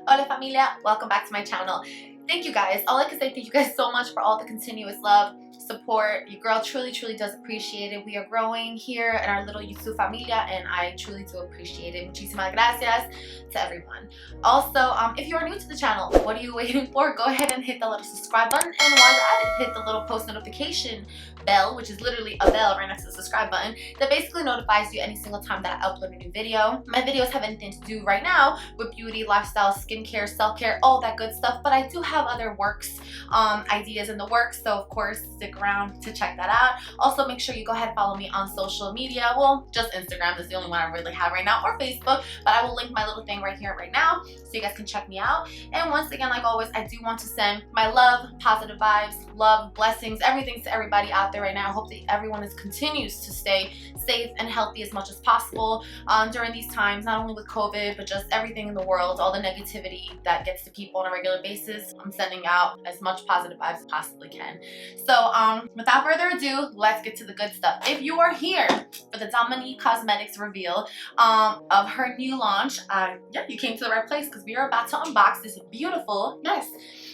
Hola familia, welcome back to my channel. Thank you guys. All I can say, thank you guys so much for all the continuous love, support. Your girl truly does appreciate it. We are growing here in our little YouTube familia, and I truly do appreciate it. Muchísimas gracias to everyone. Also, if you are new to the channel, what are you waiting for? Go ahead and hit the little subscribe button, and while you're at it, hit the little post notification bell, which is literally a bell right next to the subscribe button, that basically notifies you any single time that I upload a new video. My videos have anything to do right now with beauty, lifestyle, skincare, self-care, all that good stuff, but I do have other works, ideas in the works, so of course stick around to check that out. Also, make sure you go ahead and follow me on social media. Well, just Instagram is the only one I really have right now, or Facebook, but I will link my little thing right here right now so you guys can check me out. And once again, like always, I do want to send my love, positive vibes, love, blessings, everything to everybody out there right now. I hope that everyone continues to stay safe and healthy as much as possible during these times, not only with COVID, but just everything in the world, all the negativity that gets to people on a regular basis. I'm sending out as much positive vibes as possibly can. So without further ado, let's get to the good stuff. If you are here for the Dominique Cosmetics reveal of her new launch, yeah, you came to the right place, because we are about to unbox this beautiful mess.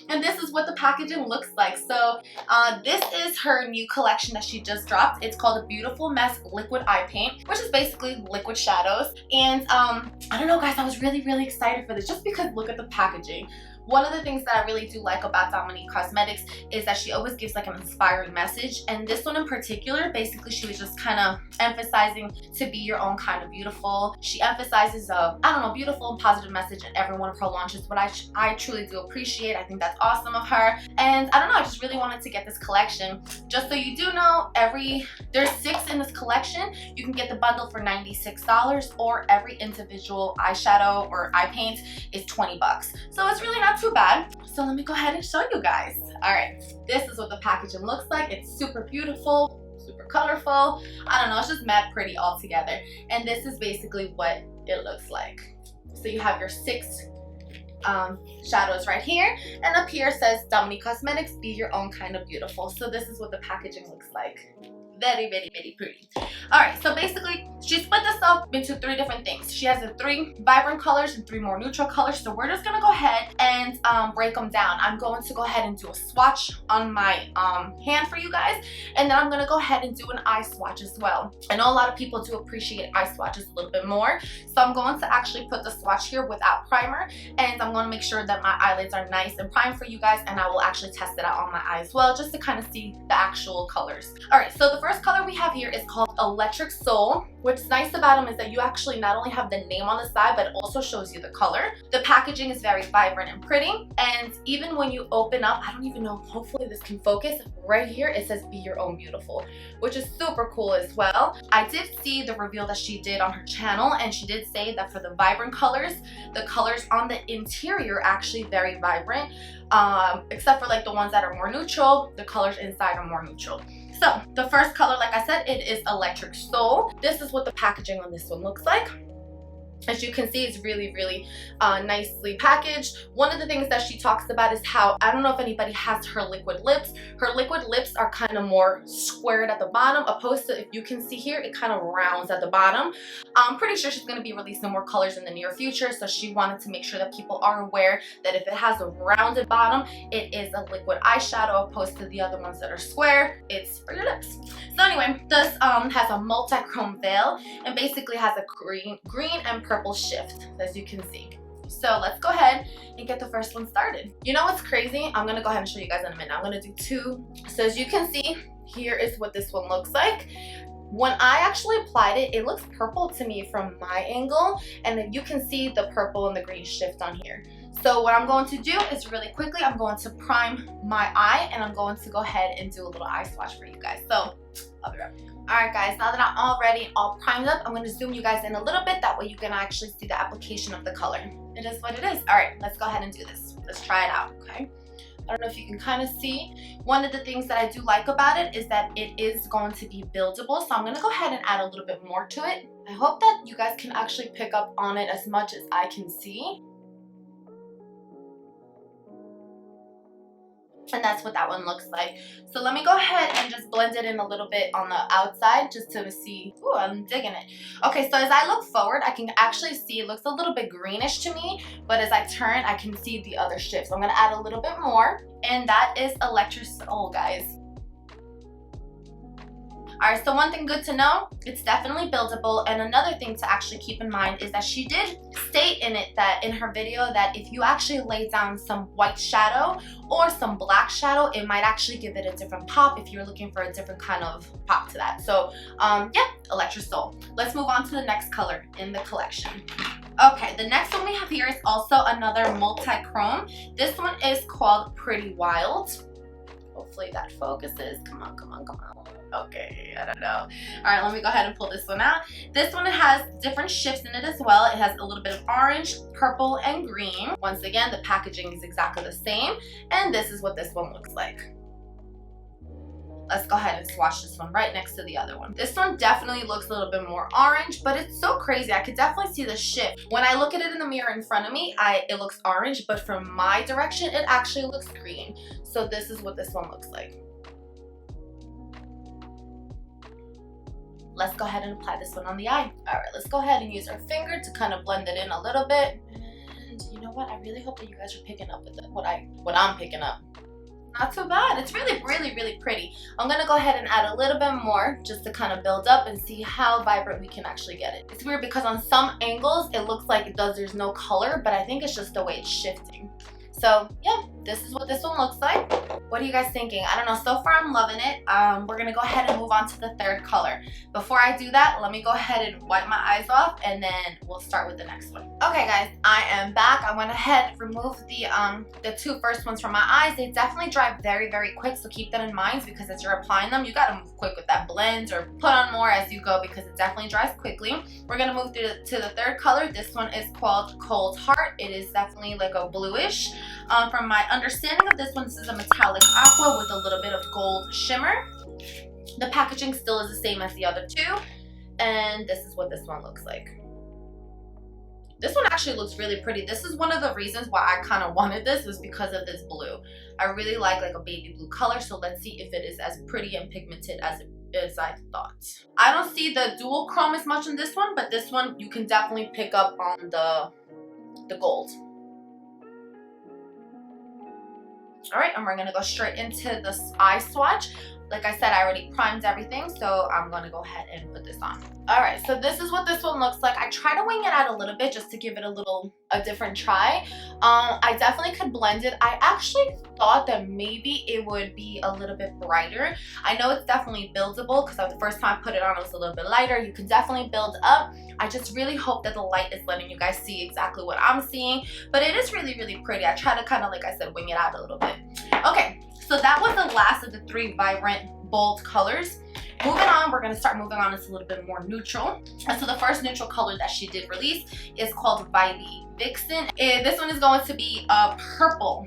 And this is what the packaging looks like. So this is her new collection that she just dropped. It's called a Beautiful Mess Liquid Eye Paint, which is basically liquid shadows. And I don't know guys, I was really excited for this just because look at the packaging. One of the things that I really do like about Dominique Cosmetics is that she always gives like an inspiring message, and this one in particular, basically she was just kind of emphasizing to be your own kind of beautiful. She emphasizes beautiful and positive message in every one of her launches, what I truly do appreciate. I think that's awesome of her, and I don't know, I just really wanted to get this collection. Just so you do know, there's 6 in this collection. You can get the bundle for $96, or every individual eyeshadow or eye paint is $20. So it's really not too bad. So let me go ahead and show you guys. All right, this is what the packaging looks like. It's super beautiful, super colorful. I don't know, it's just mad pretty all together. And this is basically what it looks like. So you have your 6 shadows right here, and up here says Dominique Cosmetics, be your own kind of beautiful. So this is what the packaging looks like. Very pretty. All right, so basically she split this up into 3 different things. She has the 3 vibrant colors and 3 more neutral colors. So we're just gonna go ahead and break them down. I'm going to go ahead and do a swatch on my hand for you guys, and then I'm gonna go ahead and do an eye swatch as well. I know a lot of people do appreciate eye swatches a little bit more, so I'm going to actually put the swatch here without primer, and I'm going to make sure that my eyelids are nice and primed for you guys, and I will actually test it out on my eye as well, just to kind of see the actual colors. All right, so the first color we have here is called Electric Soul. What's nice about them is that you actually not only have the name on the side, but it also shows you the color. The packaging is very vibrant and pretty, and even when you open up, I don't even know, hopefully this can focus, right here it says be your own beautiful, which is super cool as well. I did see the reveal that she did on her channel, and she did say that for the vibrant colors, the colors on the interior are actually very vibrant, except for like the ones that are more neutral, the colors inside are more neutral. So the first color, like I said, it is Electric Soul. This is what the packaging on this one looks like. As you can see, it's really nicely packaged. One of the things that she talks about is how, I don't know if anybody has her liquid lips. Her liquid lips are kind of more squared at the bottom, opposed to, if you can see here, it kind of rounds at the bottom. I'm pretty sure she's going to be releasing more colors in the near future, so she wanted to make sure that people are aware that if it has a rounded bottom, it is a liquid eyeshadow, opposed to the other ones that are square. It's for your lips. So anyway, this has a multi-chrome veil, and basically has a green and purple shift, as you can see. So let's go ahead and get the first one started. You know what's crazy? I'm gonna go ahead and show you guys in a minute. I'm gonna do 2. So as you can see, here is what this one looks like. When I actually applied it, it looks purple to me from my angle, and then you can see the purple and the green shift on here. So what I'm going to do is really quickly, I'm going to prime my eye, and I'm going to go ahead and do a little eye swatch for you guys. So I'll be right back. Alright guys, now that I'm all ready, all primed up, I'm going to zoom you guys in a little bit. That way you can actually see the application of the color. It is what it is. Alright, let's go ahead and do this. Let's try it out, okay? I don't know if you can kind of see. One of the things that I do like about it is that it is going to be buildable. So I'm going to go ahead and add a little bit more to it. I hope that you guys can actually pick up on it as much as I can see. And that's what that one looks like. So let me go ahead and just blend it in a little bit on the outside just to see. Ooh, I'm digging it. Okay, so as I look forward, I can actually see it looks a little bit greenish to me, but as I turn, I can see the other shifts. So I'm gonna add a little bit more, and that is Electrosol, guys. Alright, so one thing good to know, it's definitely buildable, and another thing to actually keep in mind is that she did state in it that in her video that if you actually lay down some white shadow or some black shadow, it might actually give it a different pop if you're looking for a different kind of pop to that. So yeah, Electrosol. Let's move on to the next color in the collection. Okay, the next one we have here is also another multi-chrome. This one is called Pretty Wild. Hopefully that focuses. Come on, come on, come on. Okay, I don't know. All right, let me go ahead and pull this one out. This one has different shifts in it as well. It has a little bit of orange, purple, and green. Once again, the packaging is exactly the same. And this is what this one looks like. Let's go ahead and swatch this one right next to the other one. This one definitely looks a little bit more orange, but it's so crazy. I could definitely see the shift. When I look at it in the mirror in front of me, it looks orange, but from my direction, it actually looks green. So this is what this one looks like. Let's go ahead and apply this one on the eye. All right, let's go ahead and use our finger to kind of blend it in a little bit. And you know what? I really hope that you guys are picking up with what I'm picking up. Not too bad. It's really, really, really pretty. I'm gonna go ahead and add a little bit more just to kind of build up and see how vibrant we can actually get it. It's weird because on some angles it looks like there's no color, but I think it's just the way it's shifting. So yeah, this is what this one looks like. What are you guys thinking? I don't know. So far, I'm loving it. We're going to go ahead and move on to the third color. Before I do that, let me go ahead and wipe my eyes off, and then we'll start with the next one. Okay, guys, I am back. I went ahead and removed the two first ones from my eyes. They definitely dry very, very quick, so keep that in mind because as you're applying them, you got to move quick with that blend or put on more as you go because it definitely dries quickly. We're going to move to the third color. This one is called Cold Heart. It is definitely like a bluish. From my understanding of this one, this is a metallic aqua with a little bit of gold shimmer. The packaging still is the same as the other two, and this is what this one looks like. This one actually looks really pretty. This is one of the reasons why I kind of wanted this was because of this blue. I really like a baby blue color, so let's see if it is as pretty and pigmented as I thought. I don't see the dual chrome as much in this one, but this one you can definitely pick up on the gold. All right, and we're gonna go straight into the eye swatch. Like I said, I already primed everything, so I'm gonna go ahead and put this on. All right, so this is what this one looks like. I try to wing it out a little bit just to give it a different try. I definitely could blend it. I actually thought that maybe it would be a little bit brighter. I know it's definitely buildable because the first time I put it on, it was a little bit lighter. You can definitely build up. I just really hope that the light is letting you guys see exactly what I'm seeing, but it is really, really pretty. I try to kind of, like I said, wing it out a little bit. Okay, so that was the last of the three vibrant, bold colors. Moving on, we're going to start moving on. It's a little bit more neutral. And so the first neutral color that she did release is called Vibey Vixen. This one is going to be purple.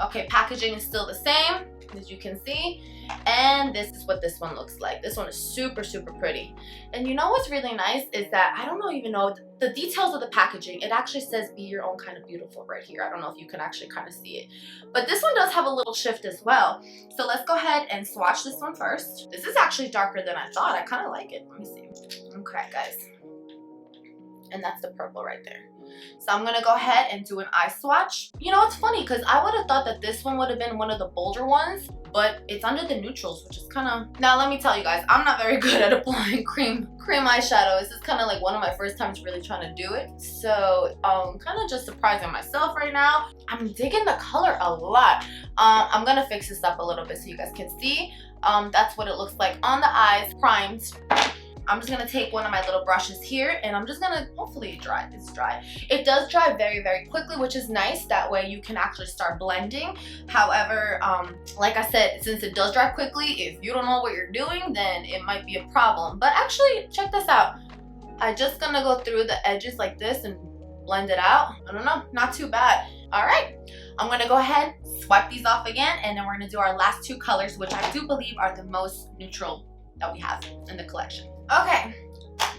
Okay, packaging is still the same, as you can see. And this is what this one looks like. This one is super, super pretty. And you know what's really nice is that I don't even know the details of the packaging. It actually says be your own kind of beautiful right here. I don't know if you can actually kind of see it. But this one does have a little shift as well. So let's go ahead and swatch this one first. This is actually darker than I thought. I kind of like it. Let me see. Okay, guys. And that's the purple right there. So I'm going to go ahead and do an eye swatch. You know, it's funny because I would have thought that this one would have been one of the bolder ones, but it's under the neutrals, which is kind of... Now, let me tell you guys, I'm not very good at applying cream eyeshadow. This is kind of like one of my first times really trying to do it. So, kind of just surprising myself right now. I'm digging the color a lot. I'm going to fix this up a little bit so you guys can see. That's what it looks like on the eyes, primed. I'm just gonna take one of my little brushes here and I'm just gonna, hopefully it's dry. It does dry very, very quickly, which is nice. That way you can actually start blending. However, like I said, since it does dry quickly, if you don't know what you're doing, then it might be a problem. But actually, check this out. I'm just gonna go through the edges like this and blend it out. I don't know, not too bad. All right, I'm gonna go ahead, swipe these off again, and then we're gonna do our last two colors, which I do believe are the most neutral that we have in the collection. Okay,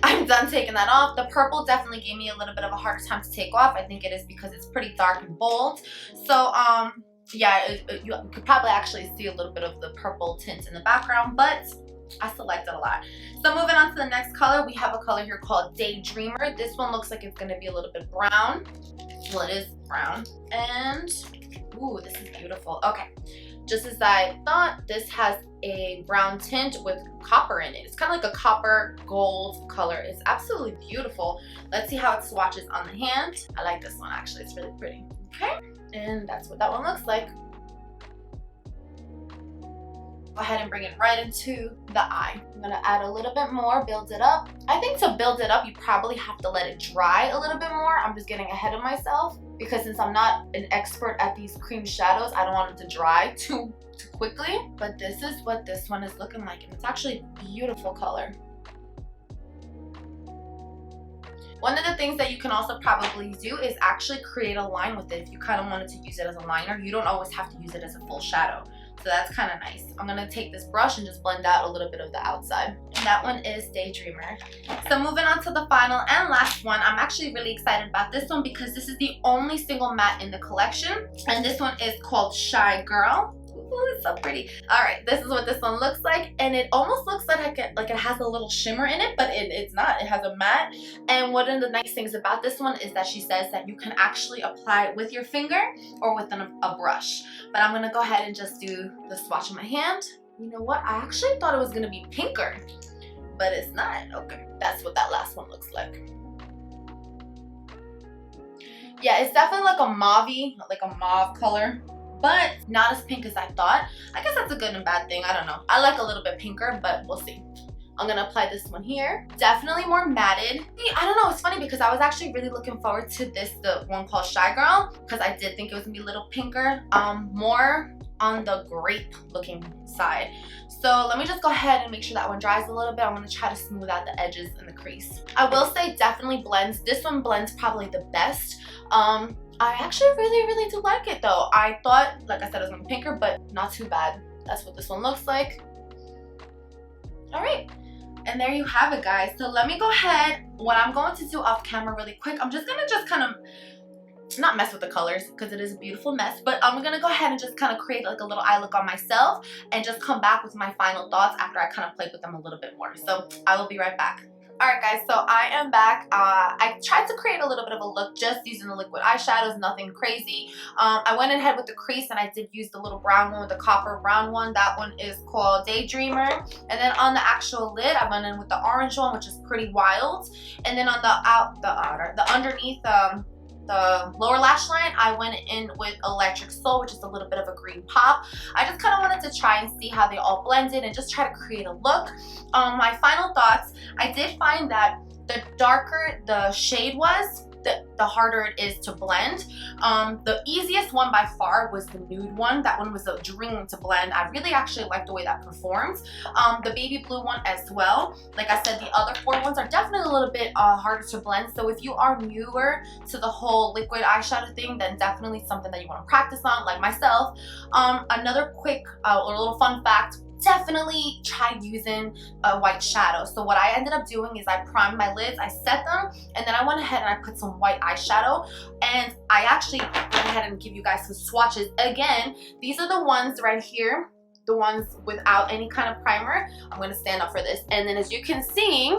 I'm done taking that off. The purple definitely gave me a little bit of a harder time to take off. I think it is because it's pretty dark and bold. So yeah, you could probably actually see a little bit of the purple tint in the background, but I still liked it a lot. So moving on to the next color, we have a color here called Daydreamer. This one looks like it's gonna be a little bit brown. Well, it is brown. And, ooh, this is beautiful. Okay, just as I thought, this has a brown tint with copper in it. It's kind of like a copper gold color. It's absolutely beautiful. Let's see how it swatches on the hand. I like this one actually, it's really pretty. Okay, and that's what that one looks like. Go ahead and bring it right into the eye. I'm gonna add a little bit more, build it up. I think to build it up, you probably have to let it dry a little bit more. I'm just getting ahead of myself because since I'm not an expert at these cream shadows, I don't want it to dry too quickly. But this is what this one is looking like, and it's actually a beautiful color. One of the things that you can also probably do is actually create a line with it. If you kind of wanted to use it as a liner, you don't always have to use it as a full shadow. So that's kind of nice. I'm gonna take this brush and just blend out a little bit of the outside. And that one is Daydreamer. So moving on to the final and last one, I'm actually really excited about this one because this is the only single matte in the collection. And this one is called Shy Girl. Ooh, it's so pretty. All right, this is what this one looks like, and it almost looks like it has a little shimmer in it, but it's not. It has a matte. And one of the nice things about this one is that she says that you can actually apply it with your finger or with a brush. But I'm gonna go ahead and just do the swatch on my hand. You know what? I actually thought it was gonna be pinker, but it's not. Okay, that's what that last one looks like. Yeah, it's definitely like a mauve color, but not as pink as I thought. I guess that's a good and bad thing. I don't know. I like a little bit pinker, but we'll see. I'm gonna apply this one here. Definitely more matted. I don't know, it's funny because I was actually really looking forward to the one called Shy Girl, because I did think it was gonna be a little pinker, more on the grape looking side. So let me just go ahead and make sure that one dries a little bit. I'm gonna try to smooth out the edges and the crease. I will say definitely blends. This one blends probably the best. I actually really do like it though. I thought, like I said, it was gonna be pinker, but not too bad. That's what this one looks like. All right, and there you have it, guys. So let me go ahead. What I'm going to do off camera really quick, I'm just gonna kind of not mess with the colors because it is a beautiful mess, but I'm gonna go ahead and just kind of create like a little eye look on myself and just come back with my final thoughts after I kind of played with them a little bit more. So I will be right back. Alright guys, so I am back. I tried to create a little bit of a look just using the liquid eyeshadows, nothing crazy. I went ahead with the crease and I did use the little brown one, the copper brown one. That one is called Daydreamer. And then on the actual lid, I went in with the orange one, which is pretty wild. And then on the underneath, the lower lash line, I went in with Electric Soul, which is a little bit of a green pop. I just kind of wanted to try and see how they all blended and just try to create a look. My final thoughts, I did find that the darker the shade was, the harder it is to blend. The easiest one by far was the nude one. That one was a dream to blend. I really actually like the way that performs. The baby blue one as well. Like I said, the other four ones are definitely a little bit harder to blend. So if you are newer to the whole liquid eyeshadow thing, then definitely something that you want to practice on, like myself. Another quick or little fun fact, definitely try using a white shadow. So what I ended up doing is I primed my lids, I set them, and then I went ahead and I put some white eyeshadow, and I actually went ahead and give you guys some swatches. Again, these are the ones right here, the ones without any kind of primer. I'm going to stand up for this, and then as you can see,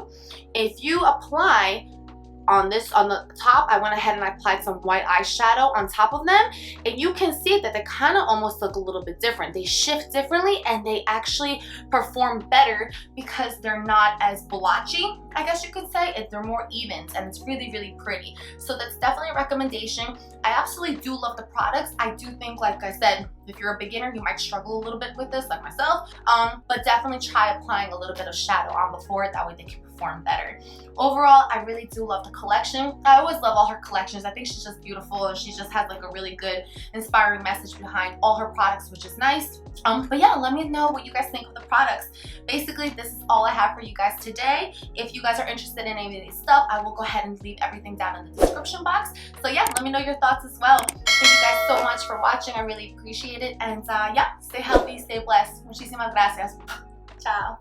if you apply on the top, I went ahead and I applied some white eyeshadow on top of them, and you can see that they kind of almost look a little bit different. They shift differently and they actually perform better because they're not as blotchy, I guess you could say. They're more even, and it's really pretty. So that's definitely a recommendation. I absolutely do love the products. I do think, like I said, if you're a beginner, you might struggle a little bit with this, like myself, but definitely try applying a little bit of shadow on before it. That way they can perform better. Overall, I really do love the collection. I always love all her collections. I think she's just beautiful, and she just has like a really good, inspiring message behind all her products, which is nice. But yeah, let me know what you guys think of the products. Basically, this is all I have for you guys today. If you guys are interested in any of these stuff, I will go ahead and leave everything down in the description box. So yeah, let me know your thoughts as well. Thank you guys so much for watching. I really appreciate it. And yeah, stay healthy, stay blessed. Muchísimas gracias. Ciao.